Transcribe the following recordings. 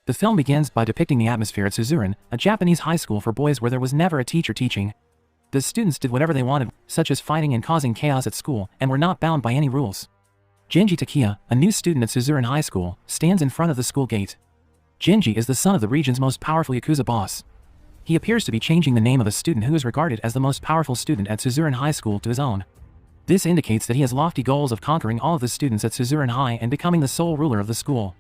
The film begins by depicting the atmosphere at Suzuran, a Japanese high school for boys where there was never a teacher teaching. The students did whatever they wanted, such as fighting and causing chaos at school, and were not bound by any rules. Genji Takiya, a new student at Suzuran High School, stands in front of the school gate. Genji is the son of the region's most powerful yakuza boss. He appears to be changing the name of a student who is regarded as the most powerful student at Suzuran High School to his own. This indicates that he has lofty goals of conquering all of the students at Suzuran High and becoming the sole ruler of the school.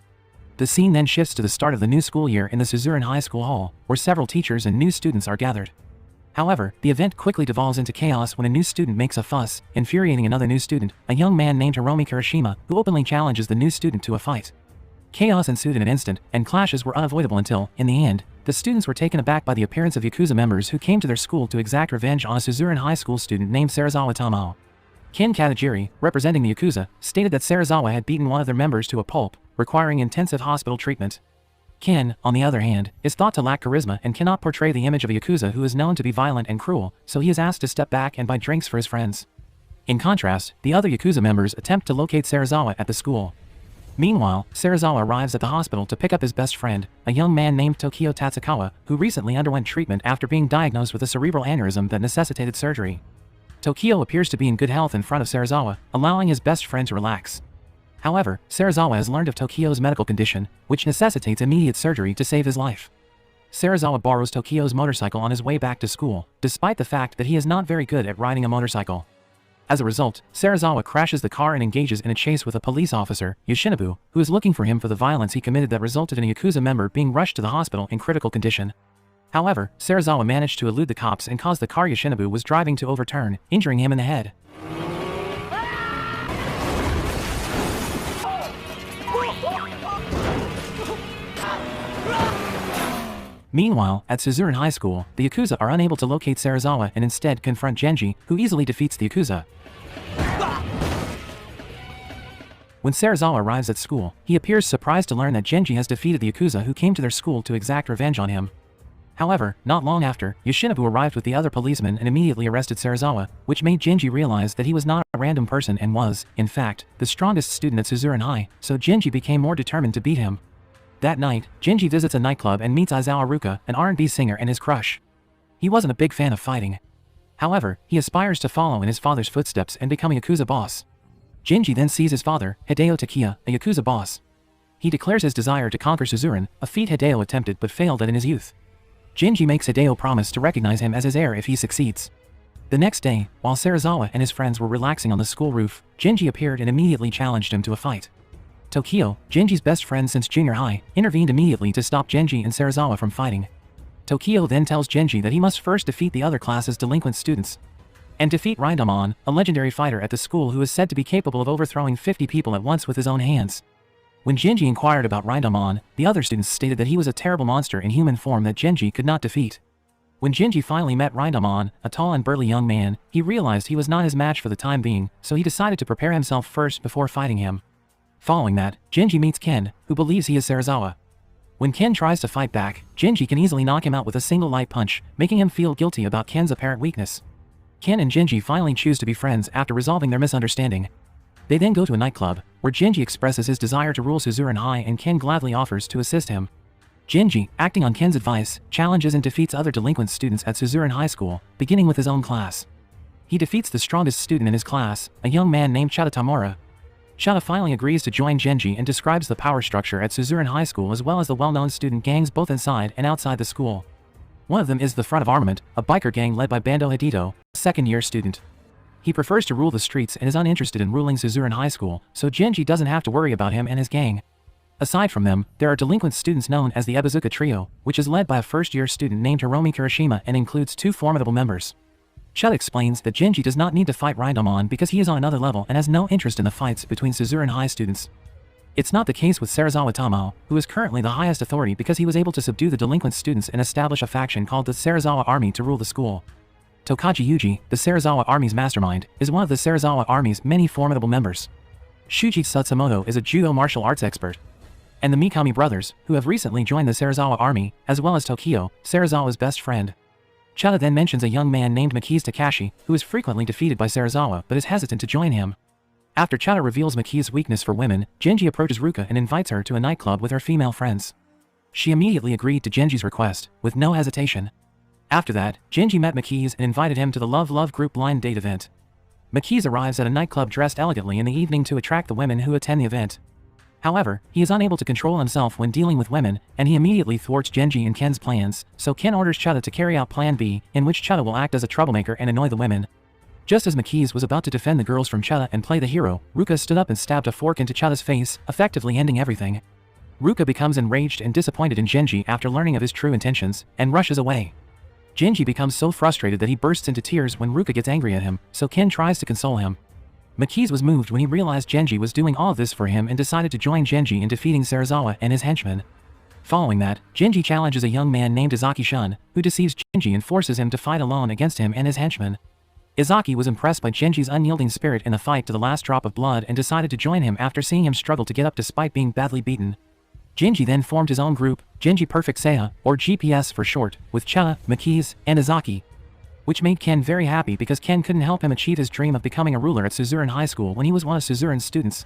The scene then shifts to the start of the new school year in the Suzuran High School hall, where several teachers and new students are gathered. However, the event quickly devolves into chaos when a new student makes a fuss, infuriating another new student, a young man named Hiromi Kirishima, who openly challenges the new student to a fight. Chaos ensued in an instant, and clashes were unavoidable until, in the end, the students were taken aback by the appearance of yakuza members who came to their school to exact revenge on a Suzuran High School student named Sarazawa Tamao. Ken Katajiri, representing the yakuza, stated that Sarazawa had beaten one of their members to a pulp, requiring intensive hospital treatment. Ken, on the other hand, is thought to lack charisma and cannot portray the image of a yakuza who is known to be violent and cruel, so he is asked to step back and buy drinks for his friends. In contrast, the other yakuza members attempt to locate Sarazawa at the school. Meanwhile, Sarazawa arrives at the hospital to pick up his best friend, a young man named Tokio Tatsukawa, who recently underwent treatment after being diagnosed with a cerebral aneurysm that necessitated surgery. Tokio appears to be in good health in front of Sarazawa, allowing his best friend to relax. However, Sarazawa has learned of Tokio's medical condition, which necessitates immediate surgery to save his life. Sarazawa borrows Tokio's motorcycle on his way back to school, despite the fact that he is not very good at riding a motorcycle. As a result, Sarazawa crashes the car and engages in a chase with a police officer, Yoshinobu, who is looking for him for the violence he committed that resulted in a yakuza member being rushed to the hospital in critical condition. However, Sarazawa managed to elude the cops and cause the car Yoshinobu was driving to overturn, injuring him in the head. Meanwhile, at Suzuran High School, the yakuza are unable to locate Sarazawa and instead confront Genji, who easily defeats the yakuza. When Sarazawa arrives at school, he appears surprised to learn that Genji has defeated the yakuza who came to their school to exact revenge on him. However, not long after, Yoshinobu arrived with the other policemen and immediately arrested Sarazawa, which made Genji realize that he was not a random person and was, in fact, the strongest student at Suzuran High, so Genji became more determined to beat him. That night, Genji visits a nightclub and meets Aizawa Ruka, an R&B singer, and his crush. He wasn't a big fan of fighting. However, he aspires to follow in his father's footsteps and become a yakuza boss. Genji then sees his father, Hideo Takiya, a yakuza boss. He declares his desire to conquer Suzuran, a feat Hideo attempted but failed at in his youth. Genji makes Hideo promise to recognize him as his heir if he succeeds. The next day, while Sarazawa and his friends were relaxing on the school roof, Genji appeared and immediately challenged him to a fight. Tokio, Genji's best friend since junior high, intervened immediately to stop Genji and Sarazawa from fighting. Tokio then tells Genji that he must first defeat the other class's delinquent students and defeat Rindamon, a legendary fighter at the school who is said to be capable of overthrowing 50 people at once with his own hands. When Genji inquired about Rindamon, the other students stated that he was a terrible monster in human form that Genji could not defeat. When Genji finally met Rindamon, a tall and burly young man, he realized he was not his match for the time being, so he decided to prepare himself first before fighting him. Following that, Genji meets Ken, who believes he is Sarazawa. When Ken tries to fight back, Genji can easily knock him out with a single light punch, making him feel guilty about Ken's apparent weakness. Ken and Genji finally choose to be friends after resolving their misunderstanding. They then go to a nightclub, where Genji expresses his desire to rule Suzuran High and Ken gladly offers to assist him. Genji, acting on Ken's advice, challenges and defeats other delinquent students at Suzuran High School, beginning with his own class. He defeats the strongest student in his class, a young man named Chata Tamura. Chata finally agrees to join Genji and describes the power structure at Suzuran High School as well as the well-known student gangs both inside and outside the school. One of them is the Front of Armament, a biker gang led by Bando Hidito, a second-year student. He prefers to rule the streets and is uninterested in ruling Suzuran High School, so Genji doesn't have to worry about him and his gang. Aside from them, there are delinquent students known as the Ebizuka Trio, which is led by a first-year student named Hiromi Kirishima and includes two formidable members. Chut explains that Genji does not need to fight Rindamon because he is on another level and has no interest in the fights between Suzuran High students. It's not the case with Sarazawa Tamao, who is currently the highest authority because he was able to subdue the delinquent students and establish a faction called the Sarazawa Army to rule the school. Tokaji Yuji, the Sarazawa Army's mastermind, is one of the Sarazawa Army's many formidable members. Shuji Tsutsumoto is a judo martial arts expert. And the Mikami brothers, who have recently joined the Sarazawa Army, as well as Tokio, Sarazawa's best friend. Chata then mentions a young man named Maki's Takashi, who is frequently defeated by Sarazawa but is hesitant to join him. After Chata reveals Maki's weakness for women, Genji approaches Ruka and invites her to a nightclub with her female friends. She immediately agreed to Genji's request, with no hesitation. After that, Genji met Makiz and invited him to the Love Love group blind date event. Makiz arrives at a nightclub dressed elegantly in the evening to attract the women who attend the event. However, he is unable to control himself when dealing with women, and he immediately thwarts Genji and Ken's plans, so Ken orders Chutta to carry out Plan B, in which Chutta will act as a troublemaker and annoy the women. Just as Makiz was about to defend the girls from Chutta and play the hero, Ruka stood up and stabbed a fork into Chutta's face, effectively ending everything. Ruka becomes enraged and disappointed in Genji after learning of his true intentions, and rushes away. Genji becomes so frustrated that he bursts into tears when Ruka gets angry at him, so Ken tries to console him. Makiz was moved when he realized Genji was doing all of this for him and decided to join Genji in defeating Serizawa and his henchmen. Following that, Genji challenges a young man named Izaki-shun, who deceives Genji and forces him to fight alone against him and his henchmen. Izaki was impressed by Genji's unyielding spirit in the fight to the last drop of blood and decided to join him after seeing him struggle to get up despite being badly beaten. Genji then formed his own group, Genji Perfect Seiya, or GPS for short, with Chutta, Makiz, and Izaki. Which made Ken very happy because Ken couldn't help him achieve his dream of becoming a ruler at Suzuran High School when he was one of Suzuran's students.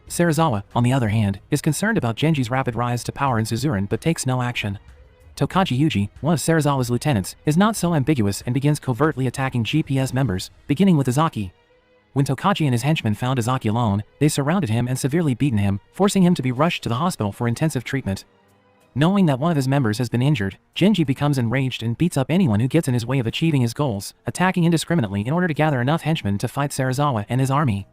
Serizawa, on the other hand, is concerned about Genji's rapid rise to power in Suzuran but takes no action. Tokaji Yuji, one of Serizawa's lieutenants, is not so ambiguous and begins covertly attacking GPS members, beginning with Izaki. When Tokaji and his henchmen found Izaki alone, they surrounded him and severely beaten him, forcing him to be rushed to the hospital for intensive treatment. Knowing that one of his members has been injured, Genji becomes enraged and beats up anyone who gets in his way of achieving his goals, attacking indiscriminately in order to gather enough henchmen to fight Serizawa and his army.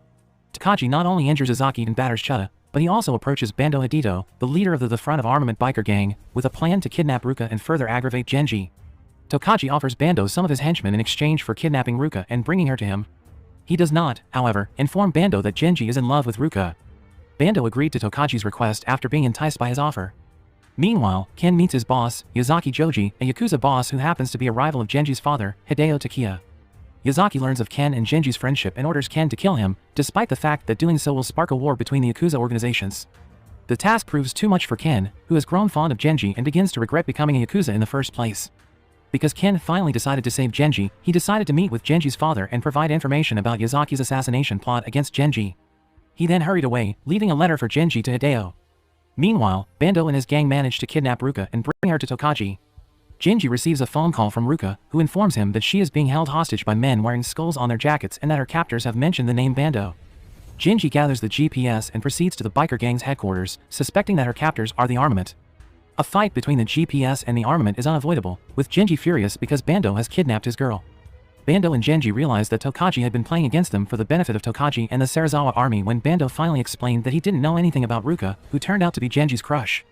Tokaji not only injures Izaki and batters Chutta, but he also approaches Bando Hidito, the leader of the Front of Armament biker gang, with a plan to kidnap Ruka and further aggravate Genji. Tokaji offers Bando some of his henchmen in exchange for kidnapping Ruka and bringing her to him. He does not, however, inform Bando that Genji is in love with Ruka. Bando agreed to Tokaji's request after being enticed by his offer. Meanwhile, Ken meets his boss, Yazaki Joji, a yakuza boss who happens to be a rival of Genji's father, Hideo Takiya. Yazaki learns of Ken and Genji's friendship and orders Ken to kill him, despite the fact that doing so will spark a war between the yakuza organizations. The task proves too much for Ken, who has grown fond of Genji and begins to regret becoming a yakuza in the first place. Because Ken finally decided to save Genji, he decided to meet with Genji's father and provide information about Yazaki's assassination plot against Genji. He then hurried away, leaving a letter for Genji to Hideo. Meanwhile, Bando and his gang manage to kidnap Ruka and bring her to Tokaji. Genji receives a phone call from Ruka, who informs him that she is being held hostage by men wearing skulls on their jackets and that her captors have mentioned the name Bando. Genji gathers the GPS and proceeds to the biker gang's headquarters, suspecting that her captors are the armament. A fight between the GPS and the armament is unavoidable, with Genji furious because Bando has kidnapped his girl. Bando and Genji realized that Tokaji had been playing against them for the benefit of Tokaji and the Serizawa army when Bando finally explained that he didn't know anything about Ruka, who turned out to be Genji's crush.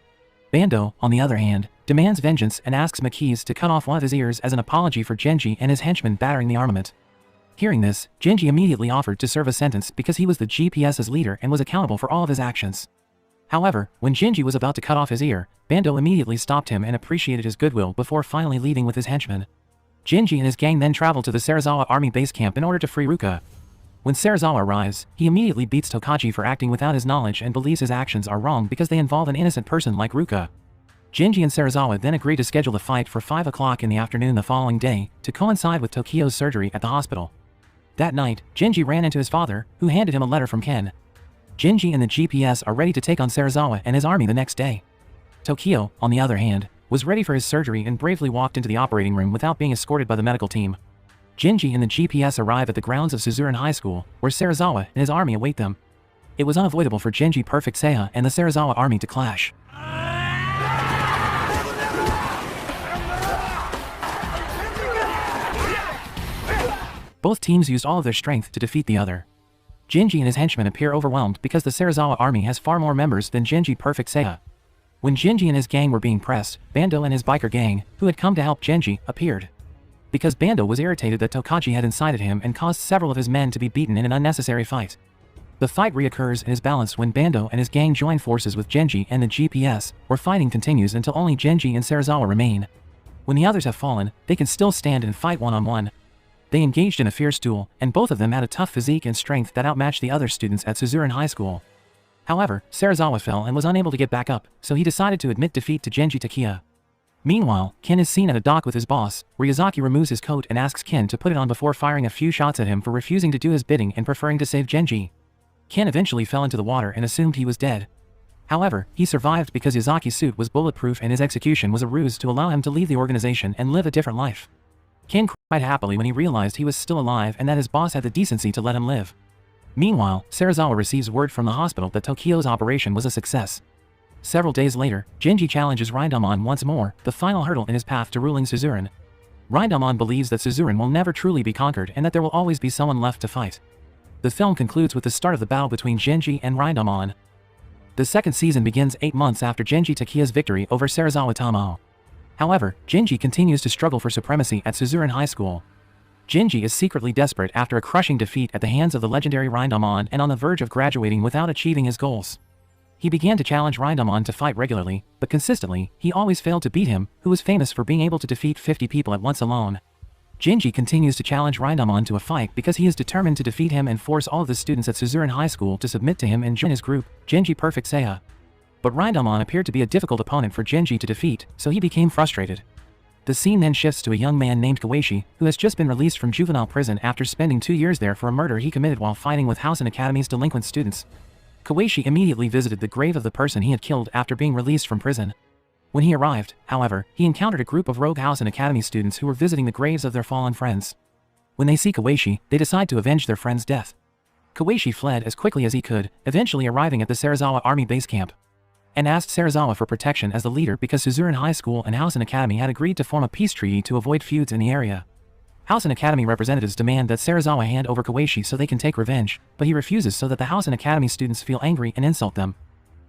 Bando, on the other hand, demands vengeance and asks Makiz to cut off one of his ears as an apology for Genji and his henchmen battering the armament. Hearing this, Genji immediately offered to serve a sentence because he was the GPS's leader and was accountable for all of his actions. However, when Genji was about to cut off his ear, Bando immediately stopped him and appreciated his goodwill before finally leaving with his henchmen. Genji and his gang then travel to the Serizawa army base camp in order to free Ruka. When Serizawa arrives, he immediately beats Tokaji for acting without his knowledge and believes his actions are wrong because they involve an innocent person like Ruka. Genji and Serizawa then agree to schedule the fight for 5 o'clock in the afternoon the following day, to coincide with Tokio's surgery at the hospital. That night, Genji ran into his father, who handed him a letter from Ken. Genji and the GPS are ready to take on Serizawa and his army the next day. Tokio, on the other hand, was ready for his surgery and bravely walked into the operating room without being escorted by the medical team. Genji and the GPS arrive at the grounds of Suzuran High School, where Serizawa and his army await them. It was unavoidable for Genji Perfect Seiya and the Serizawa army to clash. Both teams used all of their strength to defeat the other. Genji and his henchmen appear overwhelmed because the Serizawa army has far more members than Genji Perfect Seiya. When Genji and his gang were being pressed, Bando and his biker gang, who had come to help Genji, appeared. Because Bando was irritated that Tokaji had incited him and caused several of his men to be beaten in an unnecessary fight. The fight reoccurs and is balanced when Bando and his gang join forces with Genji and the GPS, where fighting continues until only Genji and Serizawa remain. When the others have fallen, they can still stand and fight one-on-one. They engaged in a fierce duel, and both of them had a tough physique and strength that outmatched the other students at Suzuran High School. However, Serizawa fell and was unable to get back up, so he decided to admit defeat to Genji Takiya. Meanwhile, Ken is seen at a dock with his boss, where Yazaki removes his coat and asks Ken to put it on before firing a few shots at him for refusing to do his bidding and preferring to save Genji. Ken eventually fell into the water and assumed he was dead. However, he survived because Izaki's suit was bulletproof and his execution was a ruse to allow him to leave the organization and live a different life. Ken cried happily when he realized he was still alive and that his boss had the decency to let him live. Meanwhile, Serizawa receives word from the hospital that Tokyo's operation was a success. Several days later, Genji challenges Rindamon once more, the final hurdle in his path to ruling Suzuran. Rindamon believes that Suzuran will never truly be conquered and that there will always be someone left to fight. The film concludes with the start of the battle between Genji and Rindamon. The second season begins 8 months after Genji Takiya's victory over Serizawa Tamao. However, Genji continues to struggle for supremacy at Suzuran High School. Genji is secretly desperate after a crushing defeat at the hands of the legendary Rindamon and on the verge of graduating without achieving his goals. He began to challenge Rindamon to fight regularly, but consistently, he always failed to beat him, who was famous for being able to defeat 50 people at once alone. Genji continues to challenge Rindamon to a fight because he is determined to defeat him and force all of the students at Suzuran High School to submit to him and join his group, Genji Perfect Seiya. But Rindamon appeared to be a difficult opponent for Genji to defeat, so he became frustrated. The scene then shifts to a young man named Kawaishi, who has just been released from juvenile prison after spending 2 years there for a murder he committed while fighting with House and Academy's delinquent students. Kawaishi immediately visited the grave of the person he had killed after being released from prison. When he arrived, however, he encountered a group of rogue House and Academy students who were visiting the graves of their fallen friends. When they see Kawaishi, they decide to avenge their friend's death. Kawaishi fled as quickly as he could, eventually arriving at the Serizawa Army base camp, and asked Serizawa for protection as the leader because Suzuran High School and House and Academy had agreed to form a peace treaty to avoid feuds in the area. House and Academy representatives demand that Serizawa hand over Kawaishi so they can take revenge, but he refuses so that the House and Academy students feel angry and insult them.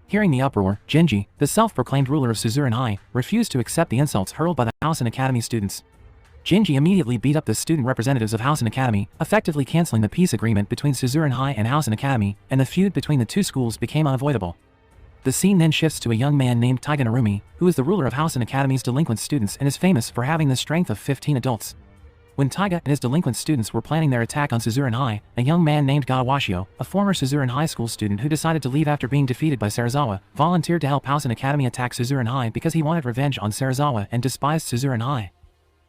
Hearing the uproar, Genji, the self-proclaimed ruler of Suzuran High, refused to accept the insults hurled by the House and Academy students. Genji immediately beat up the student representatives of House and Academy, effectively canceling the peace agreement between Suzuran High and House and Academy, and the feud between the two schools became unavoidable. The scene then shifts to a young man named Taiga Narumi, who is the ruler of House and Academy's delinquent students and is famous for having the strength of 15 adults. When Taiga and his delinquent students were planning their attack on Suzuran High, a young man named Gadawashio, a former Suzuran High School student who decided to leave after being defeated by Serizawa, volunteered to help House and Academy attack Suzuran High because he wanted revenge on Serizawa and despised Suzuran High.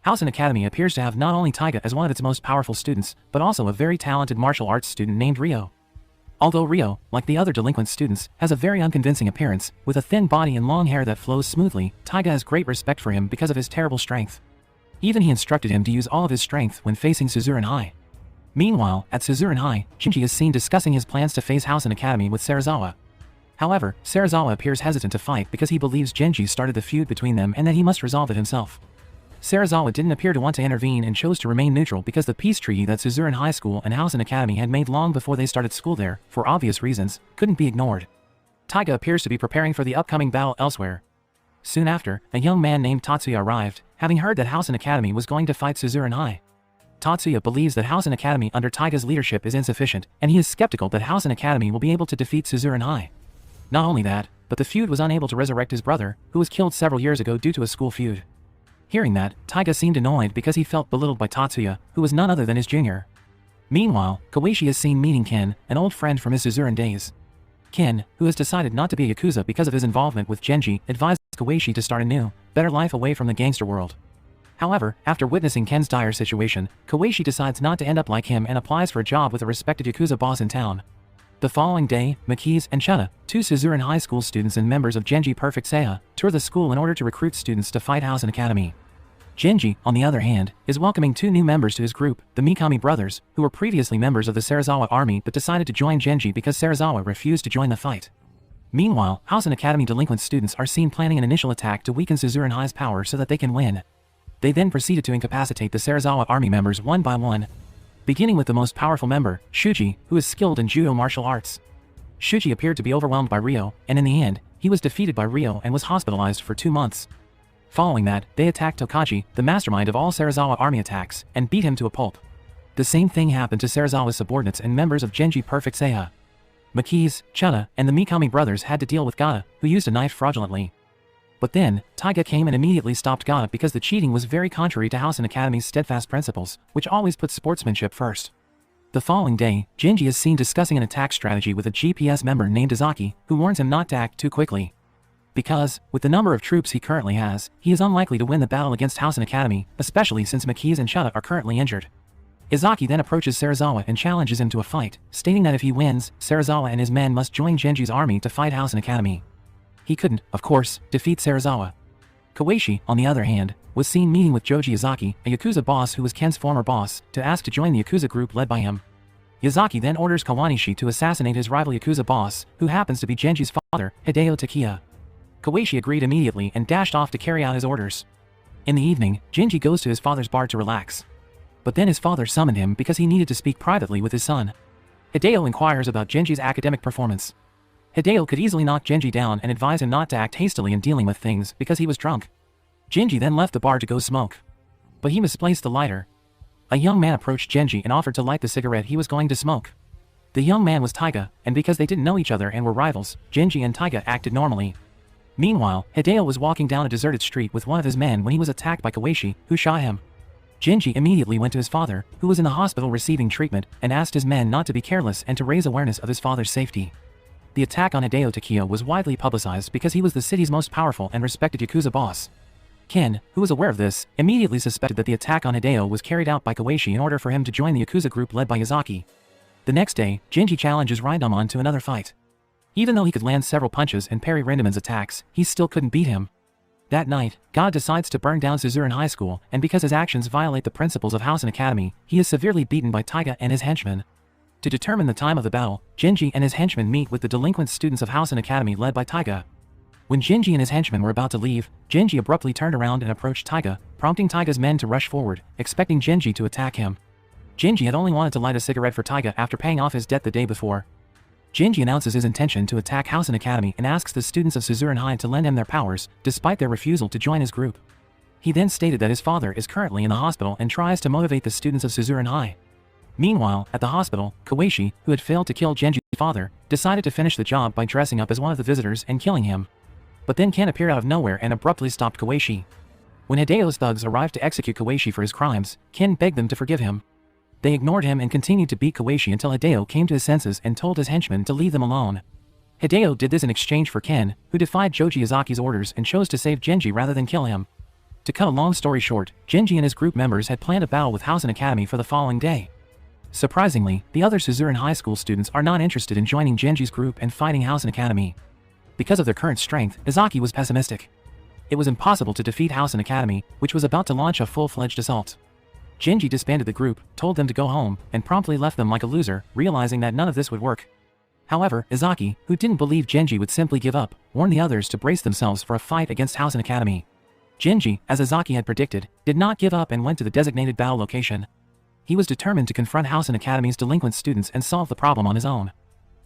House and Academy appears to have not only Taiga as one of its most powerful students, but also a very talented martial arts student named Ryo. Although Ryo, like the other delinquent students, has a very unconvincing appearance, with a thin body and long hair that flows smoothly, Taiga has great respect for him because of his terrible strength. Even he instructed him to use all of his strength when facing Suzuran High. Meanwhile, at Suzuran High, Genji is seen discussing his plans to face House and Academy with Serizawa. However, Serizawa appears hesitant to fight because he believes Genji started the feud between them and that he must resolve it himself. Serizawa didn't appear to want to intervene and chose to remain neutral because the peace treaty that Suzuran High School and House and Academy had made long before they started school there, for obvious reasons, couldn't be ignored. Taiga appears to be preparing for the upcoming battle elsewhere. Soon after, a young man named Tatsuya arrived, having heard that House and Academy was going to fight Suzuran High. Tatsuya believes that House and Academy under Taiga's leadership is insufficient, and he is skeptical that House and Academy will be able to defeat Suzuran High. Not only that, but the feud was unable to resurrect his brother, who was killed several years ago due to a school feud. Hearing that, Taiga seemed annoyed because he felt belittled by Tatsuya, who was none other than his junior. Meanwhile, Kawaishi is seen meeting Ken, an old friend from his Suzuran days. Ken, who has decided not to be a yakuza because of his involvement with Genji, advised Kawaishi to start a new, better life away from the gangster world. However, after witnessing Ken's dire situation, Kawaishi decides not to end up like him and applies for a job with a respected yakuza boss in town. The following day, Makiz and Chana, two Suzuran High School students and members of Genji Perfect Seiya, tour the school in order to recruit students to fight House and Academy. Genji, on the other hand, is welcoming two new members to his group, the Mikami brothers, who were previously members of the Serizawa army but decided to join Genji because Serizawa refused to join the fight. Meanwhile, House and Academy delinquent students are seen planning an initial attack to weaken Suzuran High's power so that they can win. They then proceeded to incapacitate the Serizawa army members one by one, beginning with the most powerful member, Shuji, who is skilled in judo martial arts. Shuji appeared to be overwhelmed by Ryo, and in the end, he was defeated by Ryo and was hospitalized for 2 months. Following that, they attacked Tokaji, the mastermind of all Serizawa army attacks, and beat him to a pulp. The same thing happened to Serizawa's subordinates and members of Genji Perfect Seiya. Makiz, Chana, and the Mikami brothers had to deal with Gata, who used a knife fraudulently. But then, Taiga came and immediately stopped Gata because the cheating was very contrary to House and Academy's steadfast principles, which always put sportsmanship first. The following day, Genji is seen discussing an attack strategy with a GPS member named Izaki, who warns him not to act too quickly. Because, with the number of troops he currently has, he is unlikely to win the battle against House and Academy, especially since Makiz and Chana are currently injured. Izaki then approaches Serizawa and challenges him to a fight, stating that if he wins, Serizawa and his men must join Genji's army to fight House and Academy. he couldn't, of course, defeat Serizawa. Koichi, on the other hand, was seen meeting with Joji Yazaki, a yakuza boss who was Ken's former boss, to ask to join the yakuza group led by him. Yazaki then orders Kawanishi to assassinate his rival yakuza boss, who happens to be Genji's father, Hideo Takeya. Koichi agreed immediately and dashed off to carry out his orders. In the evening, Genji goes to his father's bar to relax. But then his father summoned him because he needed to speak privately with his son. Hideo inquires about Genji's academic performance. Hideo could easily knock Genji down and advise him not to act hastily in dealing with things because he was drunk. Genji then left the bar to go smoke. But he misplaced the lighter. A young man approached Genji and offered to light the cigarette he was going to smoke. The young man was Taiga, and because they didn't know each other and were rivals, Genji and Taiga acted normally. Meanwhile, Hideo was walking down a deserted street with one of his men when he was attacked by Koichi, who shot him. Genji immediately went to his father, who was in the hospital receiving treatment, and asked his men not to be careless and to raise awareness of his father's safety. The attack on Hideo Takeya was widely publicized because he was the city's most powerful and respected yakuza boss. Ken, who was aware of this, immediately suspected that the attack on Hideo was carried out by Koichi in order for him to join the yakuza group led by Yazaki. The next day, Genji challenges Rindamon to another fight. Even though he could land several punches and parry Rindamon's attacks, he still couldn't beat him. That night, God decides to burn down Suzuran High School, and because his actions violate the principles of House and Academy, he is severely beaten by Taiga and his henchmen. To determine the time of the battle, Genji and his henchmen meet with the delinquent students of House and Academy led by Taiga. When Genji and his henchmen were about to leave, Genji abruptly turned around and approached Taiga, prompting Taiga's men to rush forward, expecting Genji to attack him. Genji had only wanted to light a cigarette for Taiga after paying off his debt the day before. Genji announces his intention to attack House and Academy and asks the students of Suzuran High to lend him their powers, despite their refusal to join his group. He then stated that his father is currently in the hospital and tries to motivate the students of Suzuran High. Meanwhile, at the hospital, Koichi, who had failed to kill Genji's father, decided to finish the job by dressing up as one of the visitors and killing him. But then Ken appeared out of nowhere and abruptly stopped Koichi. When Hideo's thugs arrived to execute Koichi for his crimes, Ken begged them to forgive him. They ignored him and continued to beat Koichi until Hideo came to his senses and told his henchmen to leave them alone. Hideo did this in exchange for Ken, who defied Joji Yazaki's orders and chose to save Genji rather than kill him. To cut a long story short, Genji and his group members had planned a battle with House and Academy for the following day. Surprisingly, the other Suzuran High School students are not interested in joining Genji's group and fighting House and Academy. Because of their current strength, Izaki was pessimistic. It was impossible to defeat House and Academy, which was about to launch a full-fledged assault. Genji disbanded the group, told them to go home, and promptly left them like a loser, realizing that none of this would work. However, Izaki, who didn't believe Genji would simply give up, warned the others to brace themselves for a fight against House and Academy. Genji, as Izaki had predicted, did not give up and went to the designated battle location. He was determined to confront House and Academy's delinquent students and solve the problem on his own.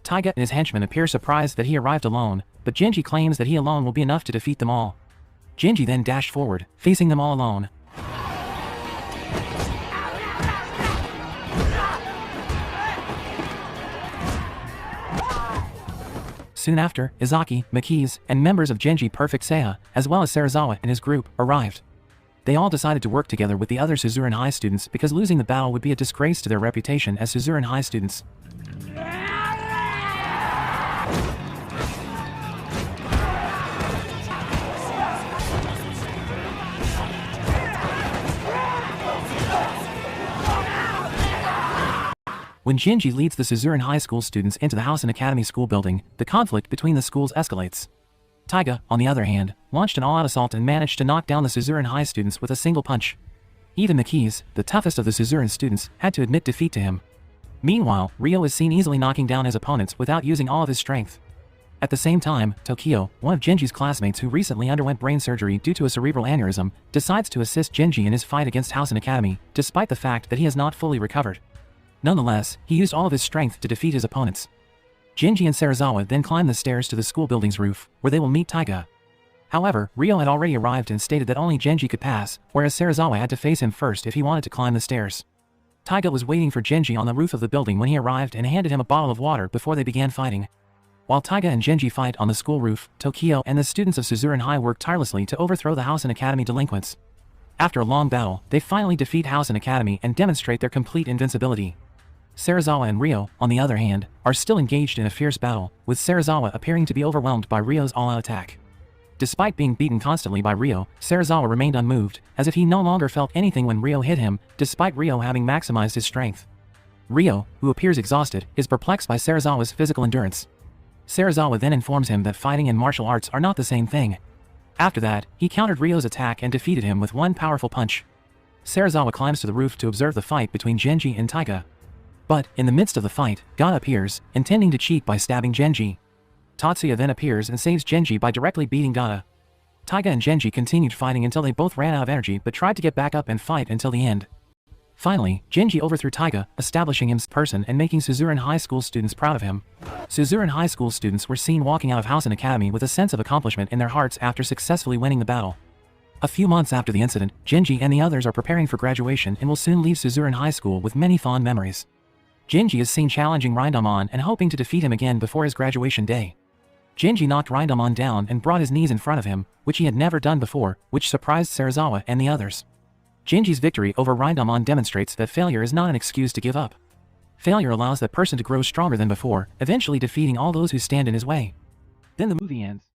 Taiga and his henchmen appear surprised that he arrived alone, but Genji claims that he alone will be enough to defeat them all. Genji then dashed forward, facing them all alone. Soon after, Izaki, Makiz, and members of Genji Perfect Seiya, as well as Serizawa and his group, arrived. They all decided to work together with the other Suzuran High students because losing the battle would be a disgrace to their reputation as Suzuran High students. When Genji leads the Suzuran High School students into the House and Academy school building, the conflict between the schools escalates. Taiga, on the other hand, launched an all-out assault and managed to knock down the Suzuran High students with a single punch. Even Makiz, the toughest of the Suzuran students, had to admit defeat to him. Meanwhile, Ryo is seen easily knocking down his opponents without using all of his strength. At the same time, Tokyo, one of Genji's classmates who recently underwent brain surgery due to a cerebral aneurysm, decides to assist Genji in his fight against House and Academy, despite the fact that he has not fully recovered. Nonetheless, he used all of his strength to defeat his opponents. Genji and Serizawa then climb the stairs to the school building's roof, where they will meet Taiga. However, Ryo had already arrived and stated that only Genji could pass, whereas Serizawa had to face him first if he wanted to climb the stairs. Taiga was waiting for Genji on the roof of the building when he arrived and handed him a bottle of water before they began fighting. While Taiga and Genji fight on the school roof, Tokyo and the students of Suzuran High work tirelessly to overthrow the House and Academy delinquents. After a long battle, they finally defeat House and Academy and demonstrate their complete invincibility. Serizawa and Ryo, on the other hand, are still engaged in a fierce battle, with Serizawa appearing to be overwhelmed by Ryo's all-out attack. Despite being beaten constantly by Ryo, Serizawa remained unmoved, as if he no longer felt anything when Ryo hit him, despite Ryo having maximized his strength. Ryo, who appears exhausted, is perplexed by Serizawa's physical endurance. Serizawa then informs him that fighting and martial arts are not the same thing. After that, he countered Ryo's attack and defeated him with one powerful punch. Serizawa climbs to the roof to observe the fight between Genji and Taiga. But, in the midst of the fight, Gata appears, intending to cheat by stabbing Genji. Tatsuya then appears and saves Genji by directly beating Gata. Taiga and Genji continued fighting until they both ran out of energy but tried to get back up and fight until the end. Finally, Genji overthrew Taiga, establishing him as a person and making Suzuran High School students proud of him. Suzuran High School students were seen walking out of House and Academy with a sense of accomplishment in their hearts after successfully winning the battle. A few months after the incident, Genji and the others are preparing for graduation and will soon leave Suzuran High School with many fond memories. Genji is seen challenging Rindamon and hoping to defeat him again before his graduation day. Genji knocked Rindamon down and brought his knees in front of him, which he had never done before, which surprised Serizawa and the others. Genji's victory over Rindamon demonstrates that failure is not an excuse to give up. Failure allows that person to grow stronger than before, eventually defeating all those who stand in his way. Then the movie ends.